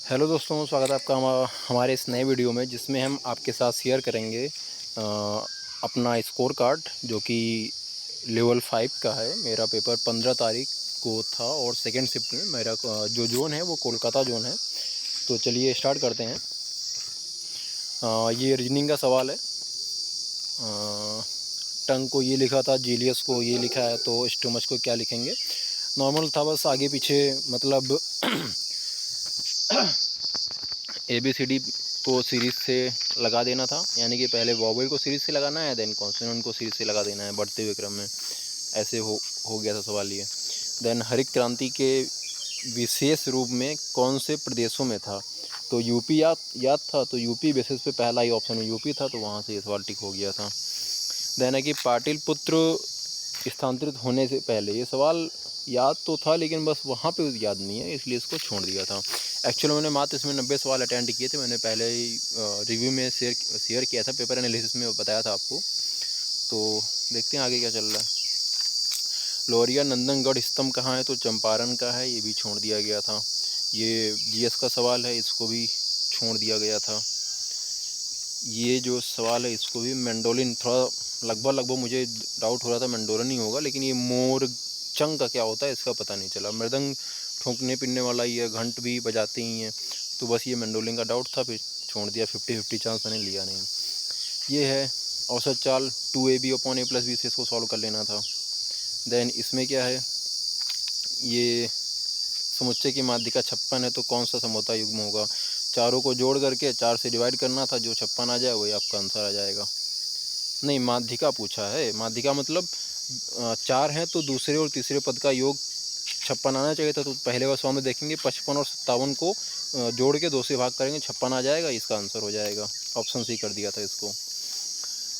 Hello दोस्तों, स्वागत है आपका हमारे इस नए वीडियो में, जिसमें हम आपके साथ शेयर करेंगे अपना स्कोर कार्ड, जो कि लेवल 5 का है। मेरा पेपर 15 तारीख को था और सेकेंड शिफ्ट में मेरा जो जोन है वो कोलकाता जोन है। तो चलिए स्टार्ट करते हैं। ये रीजनिंग का सवाल है। टंग को ये लिखा था, जीलियस को ये लिखा है, तो स्टोमच को क्या लिखेंगे। नॉर्मल था, बस आगे पीछे मतलब ABCD को सीरीज़ से लगा देना था, यानी कि पहले वॉवेल को सीरीज़ से लगाना है, देन कॉन्सोनेंट को सीरीज़ से लगा देना है बढ़ते हुए क्रम में। ऐसे हो गया था सवाल ये। देन हरित क्रांति के विशेष रूप में कौन से प्रदेशों में था। तो यूपी याद था, तो यूपी बेसिस पे पहला ही ऑप्शन में यूपी था, तो वहाँ से ये सवाल टिक हो गया था। देन है कि पाटिल पुत्र स्थानांतरित होने से पहले, ये सवाल याद तो था लेकिन बस वहाँ पे याद नहीं है, इसलिए इसको छोड़ दिया था। एक्चुअली मैंने मात्र इसमें 90 सवाल अटेंड किए थे। मैंने पहले ही रिव्यू में शेयर किया था, पेपर एनालिसिस में बताया था आपको। तो देखते हैं आगे क्या चल रहा है। लोरिया नंदनगढ़ स्तंभ कहाँ है, तो चंपारण का है, ये भी छोड़ दिया गया था। ये GS का सवाल है, इसको भी छोड़ दिया गया था। ये जो सवाल है इसको भी मैंडोलिन, थोड़ा लगभग मुझे डाउट हो रहा था मैंडोलिन ही होगा, लेकिन ये मोर चंग का क्या होता है इसका पता नहीं चला। मृदंग ठोंकने पिनने वाला, ये घंट भी बजाते ही हैं, तो बस ये मैंडोलिन का डाउट था, फिर छोड़ दिया। 50-50 चांस मैंने लिया नहीं। ये है औसत चाल 2AB/A+B से इसको सॉल्व कर लेना था। देन इसमें क्या है, ये समुच्चय की माध्यिका 56 है, तो कौन सा समोता युग्म होगा। चारों को जोड़ करके 4 से डिवाइड करना था, जो 56 आ जाए वही आपका आंसर आ जाएगा। नहीं, माध्यिका पूछा है। माध्यिका मतलब 4 हैं तो दूसरे और तीसरे पद का योग 56 आना चाहिए था। तो पहले वाले सवाल में देखेंगे 55 और 57 को जोड़ के 2 से भाग करेंगे, 56 आ जाएगा, इसका आंसर हो जाएगा। ऑप्शन सी कर दिया था इसको।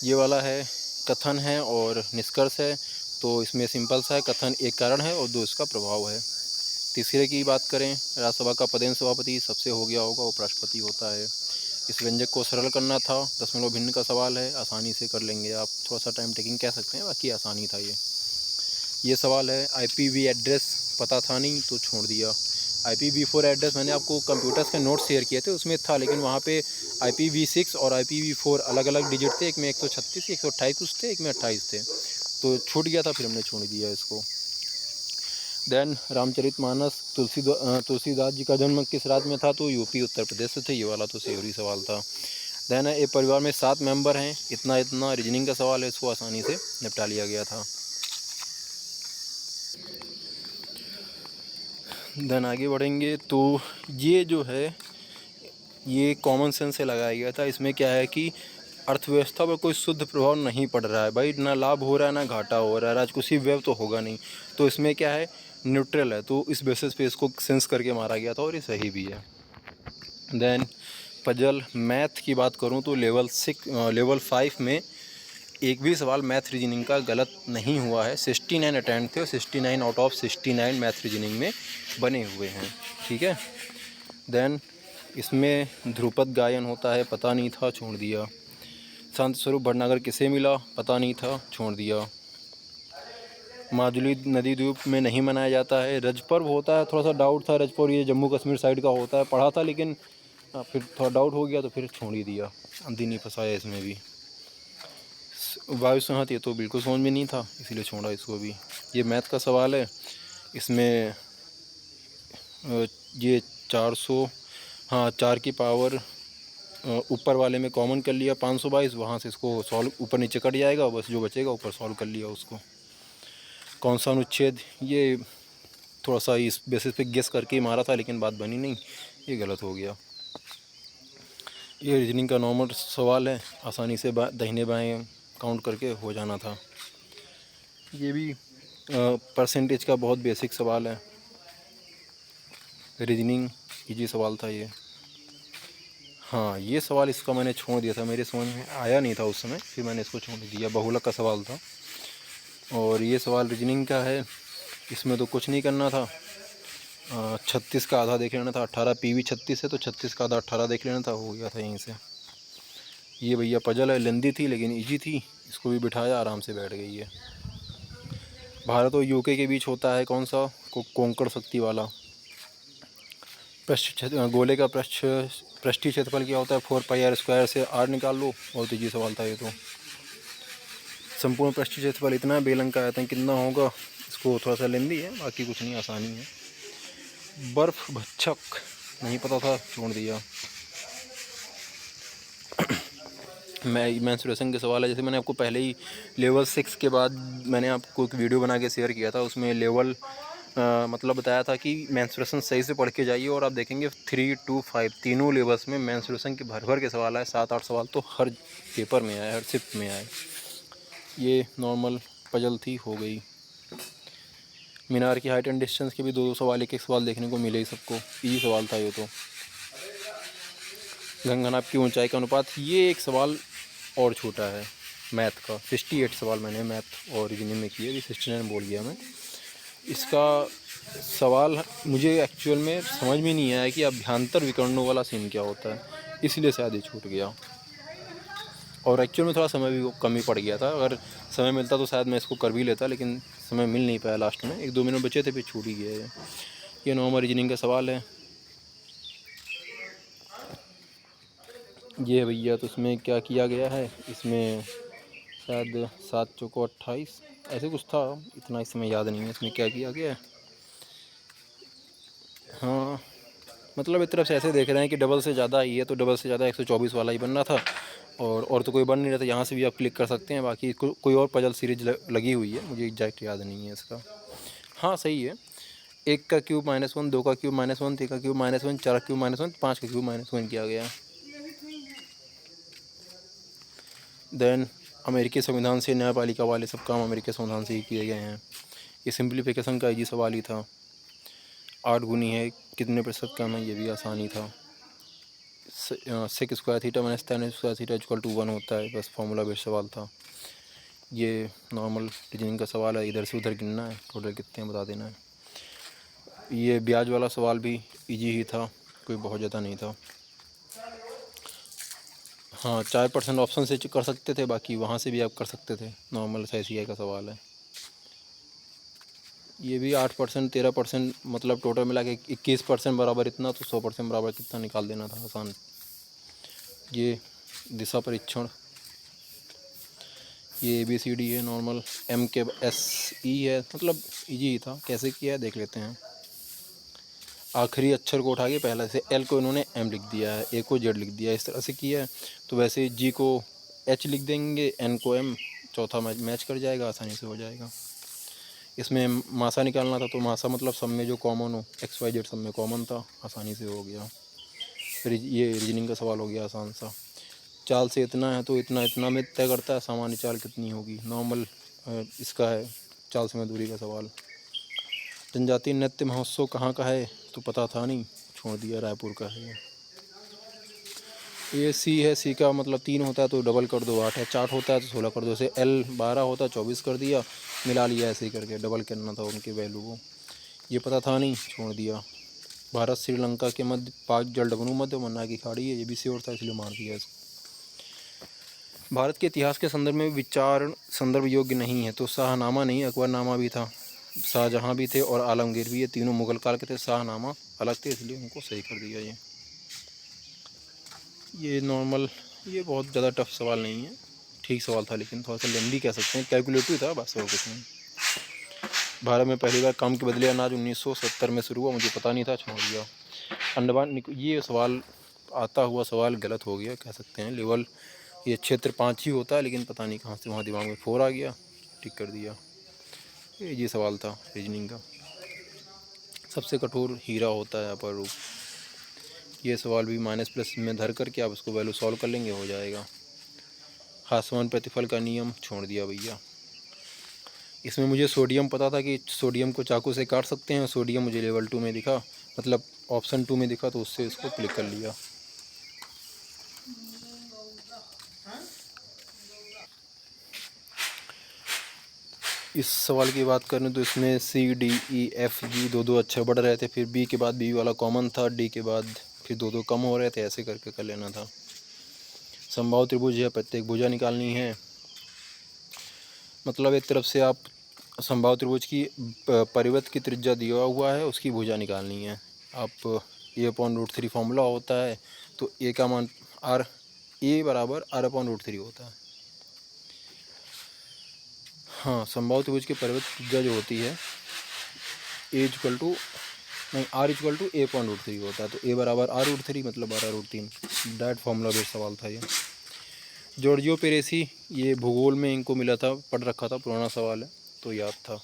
ये वाला है कथन है और निष्कर्ष है, तो इसमें सिंपल सा है, कथन एक कारण है और 2 इसका प्रभाव है। तीसरे की बात करें, राज्यसभा का पदेन सभापति सबसे हो गया होगा, उपराष्ट्रपति होता है। इस व्यंजक को सरल करना था, दशमलव भिन्न का सवाल है, आसानी से कर लेंगे आप, थोड़ा सा टाइम टेकिंग कह सकते हैं, बाकी आसानी था ये सवाल है। IPV एड्रेस पता था नहीं, तो छोड़ दिया। IPv4 एड्रेस मैंने आपको कंप्यूटर्स के नोट्स शेयर किए थे, उसमें था, लेकिन वहाँ पे IPv6 और IPv4 अलग अलग डिजिट थे, एक में 136 128 कुछ थे, एक में 28 थे, तो छूट गया था, फिर हमने छोड़ दिया इसको। देन रामचरितमानस तुलसीदास जी का जन्म किस राज्य में था, तो यूपी उत्तर प्रदेश से थे। ये वाला तो सेवरी सवाल था। देन एक परिवार में 7 मेंबर हैं, इतना रीजनिंग का सवाल है, इसको आसानी से निपटा लिया गया था। देन आगे बढ़ेंगे, तो ये जो है ये कॉमन सेंस से लगाया गया था। इसमें क्या है कि अर्थव्यवस्था पर कोई शुद्ध प्रभाव नहीं पड़ रहा है भाई, ना लाभ हो रहा है ना घाटा हो रहा है, राजकोषीय व्यय तो होगा नहीं, तो इसमें क्या है, न्यूट्रल है, तो इस बेसिस पे इसको सेंस करके मारा गया था और ये सही भी है। देन पजल मैथ की बात करूं तो लेवल 5 में एक भी सवाल मैथ रीजनिंग का गलत नहीं हुआ है। 69 अटेम्प्ट थे और 69 आउट ऑफ 69 मैथ रीजनिंग में बने हुए हैं, ठीक है। देन इसमें ध्रुपद गायन होता है, पता नहीं था, छोड़ दिया। संत स्वरूप भटनागर किसे मिला, पता नहीं था, छोड़ दिया। माजुली नदी द्वीप में नहीं मनाया जाता है। रज पर्व होता है, थोड़ा सा डाउट था, रज पर्व ये जम्मू कश्मीर साइड का होता है, पढ़ा था, लेकिन फिर थोड़ा डाउट हो गया तो फिर छोड़ ही दिया, अंधी नहीं फंसाया इसमें भी। वायु संहत ये तो बिल्कुल समझ में नहीं था, इसीलिए छोड़ा इसको भी। ये मैथ का सवाल है, इसमें ये 400, हाँ 4 की पावर ऊपर वाले में कॉमन कर लिया 522, वहाँ से इसको सॉल्व ऊपर नीचे कट जाएगा, बस जो बचेगा ऊपर सॉल्व कर लिया उसको। कौन सा अनुच्छेद, ये थोड़ा सा इस बेसिस पे गेस करके ही मारा था, लेकिन बात बनी नहीं, ये गलत हो गया। ये रीजनिंग का नॉर्मल सवाल है, आसानी से दाहिने बाएं काउंट करके हो जाना था। ये भी परसेंटेज का बहुत बेसिक सवाल है, रीजनिंग इजी सवाल था ये। हाँ, ये सवाल इसका मैंने छोड़ दिया था, मेरे समझ में आया नहीं था उस समय, फिर मैंने इसको छोड़ दिया। बहुलक का सवाल था और ये सवाल रीजनिंग का है, इसमें तो कुछ नहीं करना था। 36 का आधा देख लेना था, 18 PV 36 है तो 36 का आधा 18 देख लेना था, हो गया था यहीं से। ये भैया पजल है, लेंदी थी लेकिन इजी थी, इसको भी बिठाया, आराम से बैठ गई है। भारत और UK के बीच होता है कौन सा, कोंकण शक्ति वाला, गोले का पृष्ठीय क्षेत्रफल क्या होता है, 4πr² से r निकाल लो। बहुत ईजी सवाल था ये तो। संपूर्ण पृष्ठीय क्षेत्रफल इतना है, बेलन का आयतन कितना होगा, इसको थोड़ा सा लेंदी है, बाकी कुछ नहीं, आसानी है। बर्फ भक्षक नहीं पता था, छोड़ दिया। मेंस्ट्रुएशन के सवाल है, जैसे मैंने आपको पहले ही लेवल 6 के बाद मैंने आपको एक वीडियो बना के शेयर किया था, उसमें लेवल मतलब बताया था कि मेंस्ट्रुएशन सही से पढ़ के जाइए, और आप देखेंगे 3, 2, 5 तीनों लेवल्स में मेंस्ट्रुएशन के भर भर के सवाल आए। 7-8 सवाल तो हर पेपर में आए, हर शिफ्ट में आए। ये नॉर्मल पजल थी, हो गई। मीनार की हाइट एंड डिस्टेंस के भी 2-2 सवाल, एक सवाल देखने को मिले ही सबको। ईजी सवाल था ये तो। गगननाभ की ऊंचाई का अनुपात, ये एक सवाल और छोटा है मैथ का। 68 सवाल मैंने मैथ और रीजनिंग में किए, अभी 69 बोल गया मैं। इसका सवाल मुझे एक्चुअल में समझ में नहीं आया कि अभ्यंतर विकर्णों वाला सीन क्या होता है, इसलिए शायद ये छूट गया। और एक्चुअल में थोड़ा समय भी कम ही पड़ गया था, अगर समय मिलता तो शायद मैं इसको कर भी लेता, लेकिन समय मिल नहीं पाया लास्ट में। 1-2 मिनट बचे थे, फिर छूट ही गया ये नॉर्मल रीजनिंग का सवाल है। ये भैया, तो इसमें क्या किया गया है, इसमें शायद 7 चौको 28 ऐसे कुछ था, इतना इस समय याद नहीं है इसमें क्या किया गया है। हाँ, मतलब एक तरफ से ऐसे देख रहे हैं कि डबल से ज़्यादा ही है, तो डबल से ज़्यादा 124 वाला ही बनना था, और तो कोई बन नहीं रहा था। यहाँ से भी आप क्लिक कर सकते हैं, बाकी कोई और पजल सीरीज लगी हुई है, मुझे एग्जैक्ट याद नहीं है इसका। हाँ सही है, 1 का क्यूब -1, 2 का क्यूब -1, 3 का क्यूब -1, 4 का क्यूब -1, 5 का क्यूब -1 किया गया। देन अमेरिकी संविधान से न्यायपालिका वाले सब काम अमेरिकी संविधान से ही किए गए हैं। ये सिंप्लीफिकेशन का इजी सवाल ही था। 8 गुनी है कितने प्रतिशत कम है, ये भी आसानी था। sec² θ - tan² θ = 1 होता है, बस फार्मूला बेस्ड सवाल था। ये नॉर्मल रीजनिंग का सवाल है, इधर से उधर गिनना है, टोटल कितने हैं बता देना है। ये ब्याज वाला सवाल भी इजी ही था, कोई बहुत ज़्यादा नहीं था। हाँ 4% ऑप्शन से कर सकते थे, बाकी वहाँ से भी आप कर सकते थे। नॉर्मल SCI का सवाल है। ये भी 8%, 13%, मतलब टोटल मिला के 21% बराबर इतना, तो 100% बराबर कितना निकाल देना था, आसान। ये दिशा परीक्षण, ये ABCD है नॉर्मल। M के SE है, मतलब इजी ही था। कैसे किया है देख लेते हैं। आखिरी अक्षर को उठा के पहले से L को इन्होंने M लिख दिया है, A को Z लिख दिया है, इस तरह से किया है। तो वैसे G को H लिख देंगे, N को M, चौथा मैच कर जाएगा, आसानी से हो जाएगा। इसमें मासा निकालना था, तो मासा मतलब सब में जो कॉमन हो, XYZ सब में कॉमन था, आसानी से हो गया। फिर ये रीजनिंग का सवाल हो गया आसान सा। चाल से इतना है तो इतना में तय करता है सामान्य चाल कितनी होगी। नॉर्मल इसका है चाल समय दूरी का सवाल। जनजातीय नृत्य महोत्सव कहाँ का है, तो पता था नहीं, छोड़ दिया, रायपुर का है ये। C है, C का मतलब 3 होता है तो डबल कर दो, 8 है, 4 होता है तो 16 कर दो। जैसे L 12 होता है 24 कर दिया, मिला लिया, ऐसे ही करके डबल करना था उनके वैल्यू को। ये पता था नहीं, छोड़ दिया। भारत श्रीलंका के मध्य पाक जलडबनू मध्य मन्नार की खाड़ी है, ये भी श्योर था इसलिए मार दिया इसको। भारत के इतिहास के संदर्भ में विचार संदर्भ योग्य नहीं है, तो शाहनामा नहीं, अकबरनामा भी था, शाहजहाँ भी थे और आलमगीर भी, ये तीनों मुगल काल के थे। शाहनामा अलग थे, इसलिए उनको सही कर दिया। ये नॉर्मल, ये बहुत ज़्यादा टफ सवाल नहीं है, ठीक सवाल था, लेकिन थोड़ा सा लेंदी कह सकते हैं, कैलकुलेटिव था, बस और कुछ नहीं। भारत में पहली बार काम के बदले अनाज 1970 में शुरू हुआ, मुझे पता नहीं था, छोड़ दिया। अंडमान, ये सवाल आता हुआ सवाल गलत हो गया कह सकते हैं। लेवल ये क्षेत्र 5 ही होता है, लेकिन पता नहीं कहाँ से वहाँ दिमाग में 4 आ गया, टिक कर दिया। ये सवाल था रीजनिंग का। सबसे कठोर हीरा होता है अपर रूप। ये सवाल भी माइनस+ में धर करके आप इसको वैल्यू सॉल्व कर लेंगे, हो जाएगा। हास्यवन प्रतिफल का नियम, छोड़ दिया भैया। इसमें मुझे सोडियम पता था कि सोडियम को चाकू से काट सकते हैं, सोडियम मुझे लेवल 2 में दिखा, मतलब ऑप्शन 2 में दिखा, तो उससे इसको क्लिक कर लिया। इस सवाल की बात करें तो इसमें C D E F G 2-2 अक्षर बढ़ रहे थे, फिर B के बाद B वाला कॉमन था, D के बाद फिर 2-2 कम हो रहे थे, ऐसे करके कर लेना था। समबाहु त्रिभुज है, प्रत्येक भुजा निकालनी है, मतलब एक तरफ से आप समबाहु त्रिभुज की परिवृत्त की त्रिज्या दिया हुआ है, उसकी भुजा निकालनी है। आप A/√3 फार्मूला होता है, तो ए का मान आर, ए बराबर R/√3 होता है। हाँ, संभावित त्रिभुज की परिवर्तित त्रिज्या जो होती है R/A/√3 होता है, तो ए बराबर R√3 मतलब R/√3। डायरेक्ट फार्मूला बेस्ड सवाल था ये। जॉर्जियो पेरेसी, ये भूगोल में इनको मिला था, पढ़ रखा था, पुराना सवाल है तो याद था।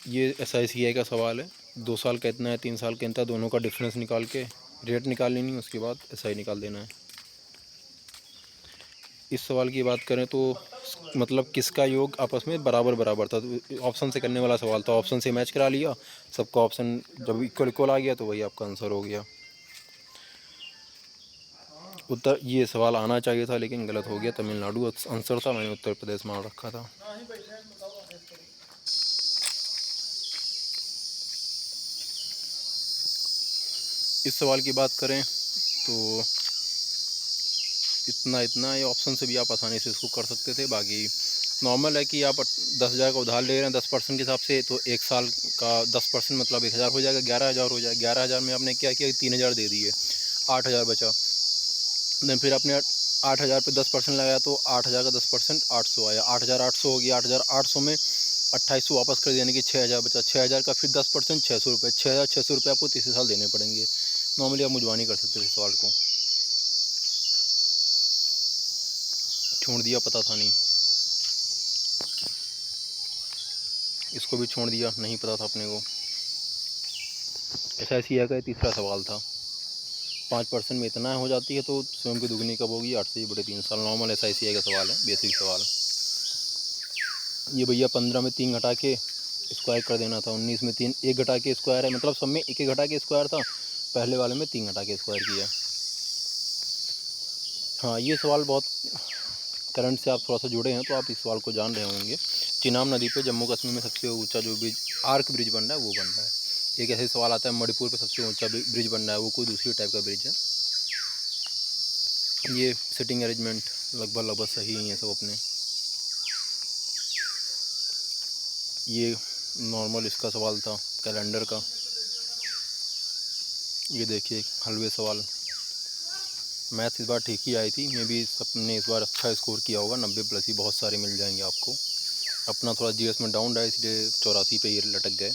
ये SICI का सवाल है, 2 साल का इतना है, 3 साल का इतना है, दोनों का डिफरेंस निकाल के रेट निकाल लेनी है, उसके बाद SI निकाल देना है। इस सवाल की बात करें तो मतलब किसका योग आपस में बराबर बराबर था, तो ऑप्शन से करने वाला सवाल था, ऑप्शन से मैच करा लिया, सबका ऑप्शन जब इक्वल इक्वल आ गया तो वही आपका आंसर हो गया। उत्तर, ये सवाल आना चाहिए था लेकिन गलत हो गया, तमिलनाडु आंसर था, मैंने उत्तर प्रदेश मान रखा था। इस सवाल की बात करें तो इतना ये ऑप्शन से भी आप आसानी से इसको कर सकते थे। बाकी नॉर्मल है कि आप 10,000 का उधार ले रहे हैं 10% के हिसाब से, तो एक साल का 10% मतलब 1,000 हो जाएगा, 11,000 हो जाएगा। 11,000 में आपने क्या किया, 3,000 दे दिए, 8,000 बचा। देन फिर आपने 8,000 पे 10% लगाया तो 8,000 का 10% 800 आया, 8,800 हो गया। 8,800 में 2800 वापस कर यानी कि 6,000 बचा। 6,000 का फिर 10% 600 रुपये, 6,600 रुपये आपको तीसरे साल देने पड़ेंगे। नॉर्मली आप मुझवानी कर सकते थे इस सवाल को, छोड़ दिया, पता था नहीं, इसको भी छोड़ दिया, नहीं पता था अपने को। SICI का तीसरा सवाल था, 5% में इतना हो जाती है तो स्वयं की दुगनी कब होगी, 8 से बड़े 3 साल। नॉर्मल SICI का सवाल है, बेसिक सवाल। ये भैया 15 में 3 घटा के स्क्वायर कर देना था, 19 में 3 1 घटा के स्क्वायर है, मतलब सब में 1 घटा के स्क्वायर था, पहले वाले में 3 घटा के स्क्वायर किया। हाँ, ये सवाल बहुत करंट से आप थोड़ा सा जुड़े हैं तो आप इस सवाल को जान रहे होंगे। चिनाब नदी पे जम्मू कश्मीर में सबसे ऊंचा जो ब्रिज, आर्क ब्रिज बन रहा है, वो बन रहा है। एक ऐसे सवाल आता है, मणिपुर पे सबसे ऊंचा ब्रिज बन रहा है, वो कोई दूसरी टाइप का ब्रिज है। ये सिटिंग अरेंजमेंट लगभग सही ही है सब अपने। ये नॉर्मल इसका सवाल था कैलेंडर का। ये देखिए हलवे सवाल, मैथ इस बार ठीक ही आई थी, मे भी सबने इस बार अच्छा स्कोर किया होगा, 90+ ही बहुत सारे मिल जाएंगे आपको। अपना थोड़ा GS में डाउन रहा है इसलिए 84 पे ये लटक गए।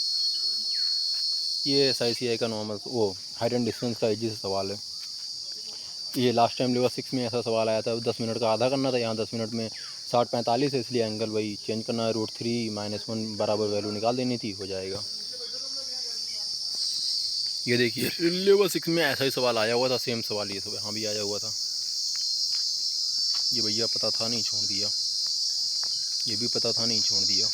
ये SICI का नॉर्मल वो हाइट एंड डिस्टेंस का इजी सवाल है। ये लास्ट टाइम लेवल 6 में ऐसा सवाल आया था, 10 मिनट का आधा करना था, यहाँ 10 मिनट में 60-45 है, इसलिए एंगल वही चेंज करना है, √3 - 1 बराबर वैल्यू निकाल देनी थी, हो जाएगा। ये देखिए लेवल 6 में ऐसा ही सवाल आया हुआ था, सेम सवाल ये सब यहाँ भी आया हुआ था। ये भैया पता था नहीं, छोड़ दिया। ये भी पता था नहीं, छोड़ दिया।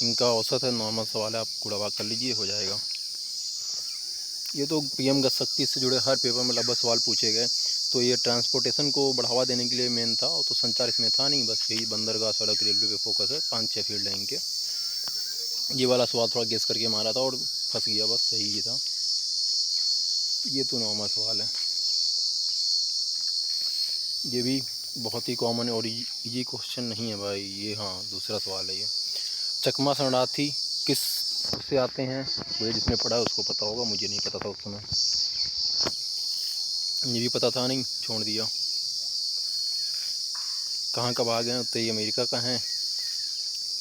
इनका औसत है, नॉर्मल सवाल है, आप कूड़ा कर लीजिए, हो जाएगा। ये तो PM गति शक्ति से जुड़े हर पेपर में लगभग सवाल पूछे गए, तो ये ट्रांसपोर्टेशन को बढ़ावा देने के लिए मेन था, और तो संचार इसमें था नहीं, बस यही बंदरगाह, सड़क, रेलवे पे फोकस है। 5-6 फील्ड है इनके। ये वाला सवाल थोड़ा गेस करके मारा था और फंस गया, बस सही ही था। ये तो नॉर्मल सवाल है, ये भी बहुत ही कॉमन है और ये क्वेश्चन नहीं है भाई ये। हाँ, दूसरा सवाल है ये। चकमा शरणार्थी किस उससे आते हैं, मुझे जिसने पढ़ा है उसको पता होगा, मुझे नहीं पता था उस समय। ये भी पता था नहीं, छोड़ दिया। कहाँ का भाग है, उत्तरी अमेरिका का है,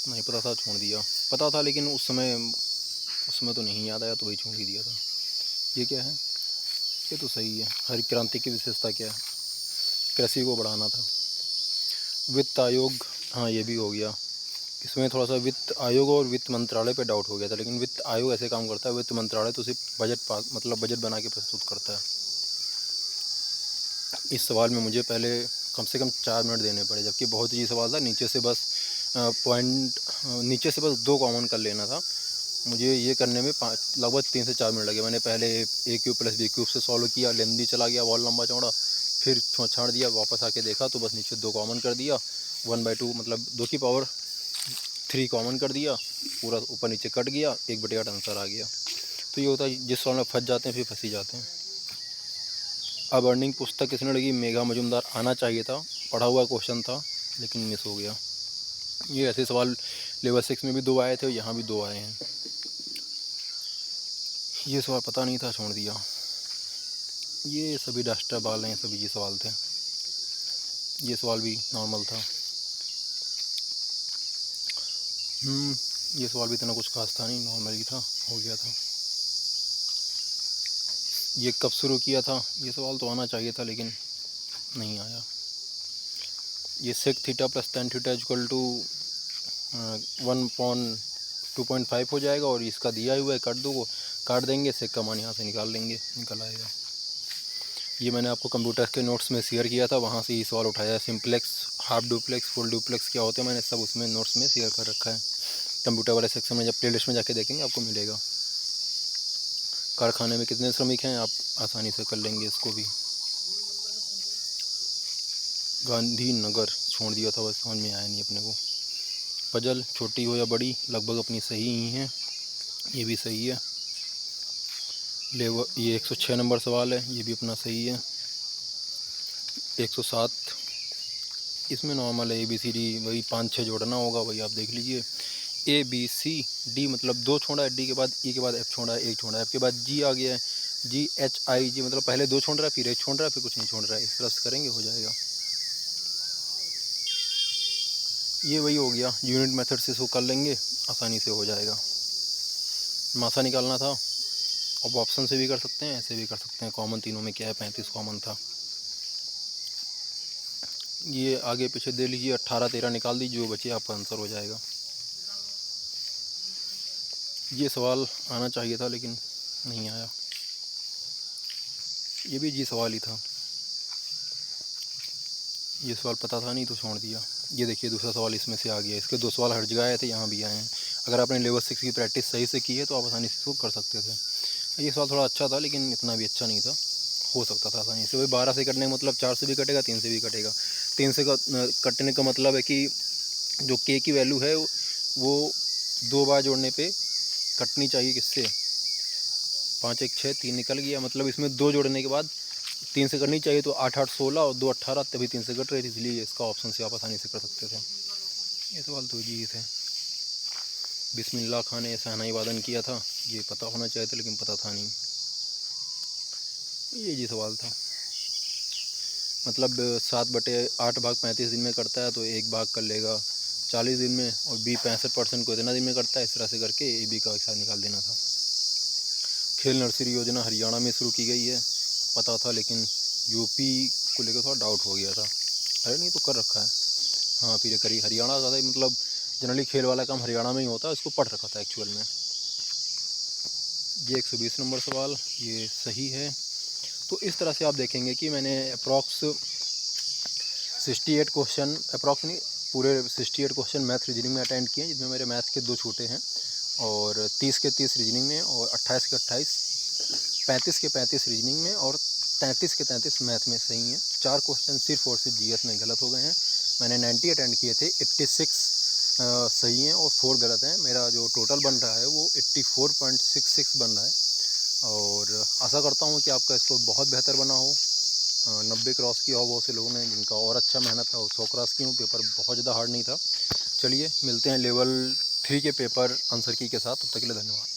नहीं पता था, छोड़ दिया। पता था लेकिन उस समय तो नहीं याद आया, तो वही छोड़ ही दिया था। ये क्या है, ये तो सही है। हरित क्रांति की विशेषता क्या है, कृषि को बढ़ाना था। वित्त आयोग, हाँ ये भी हो गया। इसमें थोड़ा सा वित्त आयोग और वित्त मंत्रालय पे डाउट हो गया था, लेकिन वित्त आयोग ऐसे काम करता है, वित्त मंत्रालय तो सिर्फ बजट पास मतलब बजट बना के प्रस्तुत करता है। इस सवाल में मुझे पहले कम से कम 4 मिनट देने पड़े, जबकि बहुत ही सवाल था, नीचे से बस नीचे से बस 2 कॉमन कर लेना था। मुझे ये करने में लगभग 3 से 4 मिनट लगे। मैंने पहले A³ + B³ से सॉल्व किया, लेंदी चला गया, वॉल लंबा चौड़ा, फिर छाड़ दिया, वापस आके देखा तो बस नीचे 2 कॉमन कर दिया, 1/2 मतलब 2 की पावर 3 कॉमन कर दिया, पूरा ऊपर नीचे कट गया, 1/8 आंसर आ गया। तो ये होता है, जिस सवाल में फंस जाते हैं फिर फंसी जाते हैं। अब अर्निंग पुस्तक किसने लगी, मेघा मजुमदार। आना चाहिए था, पढ़ा हुआ क्वेश्चन था लेकिन मिस हो गया। ये ऐसे सवाल लेवल 6 में भी 2 आए थे और यहाँ भी 2 आए हैं। ये सवाल पता नहीं था, छोड़ दिया। ये सभी डस्टर बाल हैं, सभी ये सवाल थे। ये सवाल भी नॉर्मल था। ये सवाल भी इतना कुछ खास था नहीं, नॉर्मल ही था, हो गया था। ये कब शुरू किया था, ये सवाल तो आना चाहिए था लेकिन नहीं आया। ये sec theta plus tan theta equal to 1/2.5 हो जाएगा, और इसका दिया हुआ है, काट देंगे, सेक का मान यहाँ से निकाल लेंगे, निकल आएगा। ये मैंने आपको कंप्यूटर के नोट्स में शेयर किया था, वहाँ से ये सवाल उठाया है। Simplex, half duplex, full duplex क्या होते हैं, मैंने सब उसमें नोट्स में शेयर कर रखा है। कंप्यूटर वाले सेक्शन में जब प्लेलिस्ट में जाके देखेंगे आपको मिलेगा। कारखाने में कितने श्रमिक हैं, आप आसानी से कर लेंगे इसको भी। गांधीनगर छोड़ दिया था, बस समझ में आया नहीं अपने को। पजल छोटी हो या बड़ी लगभग अपनी सही ही हैं, ये भी सही है। लेवर, ये 106 नंबर सवाल है, ये भी अपना सही है। 107, इसमें नॉर्मल है, ABCD, वही 5-6 जोड़ना होगा, वही आप देख लीजिए। ABCD मतलब 2 छोड़ा है, D के बाद E के बाद F छोड़ा है, 1 छोड़ा है, F के बाद G आ गया है, GHIG मतलब पहले 2 छोड़ रहा है, फिर 1 छोड़ रहा है, फिर कुछ नहीं छोड़ रहा है। इस तरह से करेंगे, हो जाएगा। ये वही हो गया, यूनिट मेथड से इसको कर लेंगे, आसानी से हो जाएगा। मासा निकालना था, अब ऑप्शन से भी कर सकते हैं, ऐसे भी कर सकते हैं। कॉमन तीनों में क्या है, 35 कॉमन था। ये आगे पीछे दे लीजिए, 18-13 निकाल दीजिए, जो बचे आपका आंसर हो जाएगा। ये सवाल आना चाहिए था लेकिन नहीं आया। ये भी जी सवाल ही था, ये सवाल पता था नहीं तो छोड़ दिया। ये देखिए दूसरा सवाल इसमें से आ गया, इसके 2 सवाल हर जगह आए थे, यहाँ भी आए हैं। अगर आपने लेवल 6 की प्रैक्टिस सही से की है तो आप आसानी से इसको कर सकते थे। ये सवाल थोड़ा अच्छा था लेकिन इतना भी अच्छा नहीं था, हो सकता था आसानी से। वही 12 से कटने का मतलब 4 से भी कटेगा, 3 से भी कटेगा। 3 से कटने का मतलब है कि जो के की वैल्यू है वो 2 बार जोड़ने पे कटनी चाहिए, किससे, 5 1 6, 3 निकल गया, मतलब इसमें 2 जोड़ने के बाद 3 से करनी चाहिए, तो 8 8 16 और 2 18, तभी 3 से कट रही थी, इसलिए इसका ऑप्शन से आप आसानी से कर सकते थे। ये सवाल तो जी थे। बिस्मिल्लाह खान ने शहनाई वादन किया था, ये पता होना चाहिए था लेकिन पता था नहीं। ये जी सवाल था, मतलब 7/8 भाग 35 दिन में करता है, तो 1 भाग कर लेगा 40 दिन में, और B 65% को इतना दिन में करता है। इस तरह से करके AB का हिसाब निकाल देना था। खेल नर्सरी योजना हरियाणा में शुरू की गई है, पता था लेकिन UP को लेकर थोड़ा डाउट हो गया था। अरे नहीं तो कर रखा है, हाँ फिर करी हरियाणा का था, मतलब जनरली खेल वाला काम हरियाणा में ही होता है, इसको पढ़ रखा था एक्चुअल में। ये 120 नंबर सवाल, ये सही है। तो इस तरह से आप देखेंगे कि मैंने अप्रॉक्स 68 क्वेश्चन, अप्रॉक्स नहीं, पूरे 68 क्वेश्चन मैथ रीजनिंग में अटेंड किए, जिसमें मेरे मैथ के 2 छूटे हैं, और 30 के 30 रीजनिंग में, और 28 के 28, 35 के 35 रीजनिंग में, और 33 के 33 मैथ में सही हैं। 4 क्वेश्चन सिर्फ और सिर्फ GS में गलत हो गए हैं। मैंने 90 अटेंड किए थे, 86 सही हैं और 4 गलत हैं। मेरा जो टोटल बन रहा है वो 84.66 बन रहा है, और आशा करता हूँ कि आपका स्कोर बहुत बेहतर बना हो। 90 क्रॉस किया हो बहुत से लोगों ने, जिनका और अच्छा मेहनत था, और 100 क्रॉस की हूँ। पेपर बहुत ज़्यादा हार्ड नहीं था। चलिए मिलते हैं लेवल 3 के पेपर आंसर की के साथ, तब तक के लिए धन्यवाद।